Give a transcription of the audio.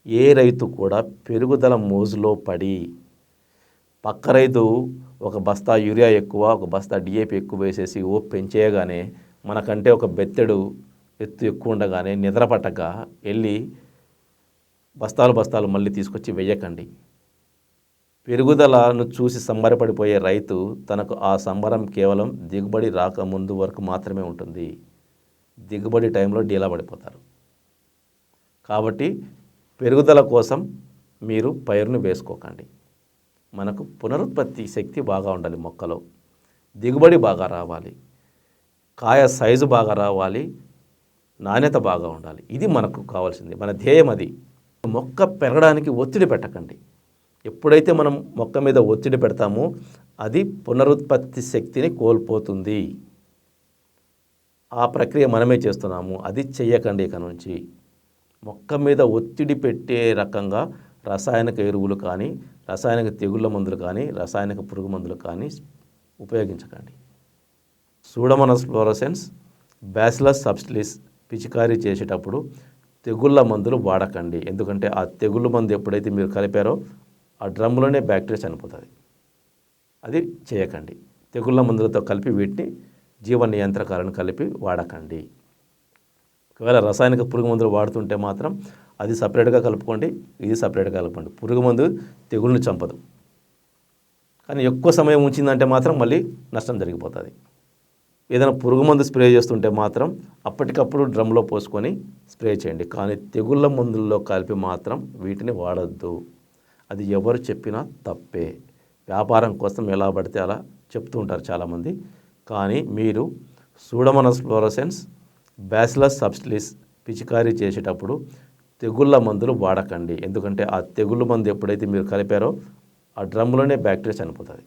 ఏ రైతు కూడా పెరుగుదల మోజులో పడి పక్క రైతు ఒక బస్తా యూరియా ఎక్కువ, ఒక బస్తా డిఏపి ఎక్కువ వేసేసి పెంచేయగానే మనకంటే ఒక బెత్తెడు ఎత్తు ఎక్కువ ఉండగానే నిద్ర పట్టక వెళ్ళి బస్తాలు బస్తాలు మళ్ళీ తీసుకొచ్చి వెయ్యకండి. పెరుగుదలను చూసి సంబరపడిపోయే రైతు తనకు ఆ సంబరం కేవలం దిగుబడి రాకముందు వరకు మాత్రమే ఉంటుంది. దిగుబడి టైంలో డీలా పడిపోతారు. కాబట్టి పెరుగుదల కోసం మీరు పైరును వేసుకోకండి. మనకు పునరుత్పత్తి శక్తి బాగా ఉండాలి, మొక్కలో దిగుబడి బాగా రావాలి, కాయ సైజు బాగా రావాలి, నాణ్యత బాగా ఉండాలి. ఇది మనకు కావాల్సింది, మన ధ్యేయం అది. మొక్క పెరగడానికి ఒత్తిడి పెట్టకండి. ఎప్పుడైతే మనం మొక్క మీద ఒత్తిడి పెడతామో అది పునరుత్పత్తి శక్తిని కోల్పోతుంది. ఆ ప్రక్రియ మనమే చేస్తున్నాము, అది చెయ్యకండి. ఇక నుంచి మొక్క మీద ఒత్తిడి పెట్టే రకంగా రసాయనిక ఎరువులు కానీ, రసాయనిక తెగుళ్ళ మందులు కానీ, రసాయనిక పురుగు మందులు కానీ ఉపయోగించకండి. సూడోమోనాస్ ఫ్లోరోసెన్స్, బ్యాసిలస్ సబ్టిలిస్ పిచికారీ చేసేటప్పుడు తెగుళ్ళ మందులు వాడకండి. ఎందుకంటే ఆ తెగుళ్ళ మందు ఎప్పుడైతే మీరు కలిపారో ఆ డ్రమ్లోనే బ్యాక్టీరియా చనిపోతుంది. అది చేయకండి. తెగుళ్ళ మందులతో కలిపి వీటిని జీవ నియంత్రకాలను కలిపి వాడకండి. ఒకవేళ రసాయనిక పురుగు మందులు వాడుతుంటే మాత్రం అది సపరేట్గా కలుపుకోండి, ఇది సపరేట్గా కలుపుకోండి. పురుగు మందు తెగుళ్ళని చంపదు, కానీ ఎక్కువ సమయం ఉంచిందంటే మాత్రం మళ్ళీ నష్టం జరిగిపోతుంది. ఏదైనా పురుగు మందు స్ప్రే చేస్తుంటే మాత్రం అప్పటికప్పుడు డ్రమ్లో పోసుకొని స్ప్రే చేయండి, కానీ తెగుళ్ళ మందుల్లో కలిపి మాత్రం వీటిని వాడద్దు. అది ఎవరు చెప్పినా తప్పే. వ్యాపారం కోసం ఎలా పడితే అలా చెప్తూ ఉంటారు చాలామంది. కానీ మీరు సూడోమోనాస్ ఫ్లోరోసెన్స్, బ్యాసిలస్ సబ్టిలిస్ పిచికారీ చేసేటప్పుడు తెగుళ్ళ మందులు వాడకండి. ఎందుకంటే ఆ తెగుళ్ళ మందు ఎప్పుడైతే మీరు కలిపారో ఆ డ్రమ్లోనే బ్యాక్టీరియా చనిపోతుంది.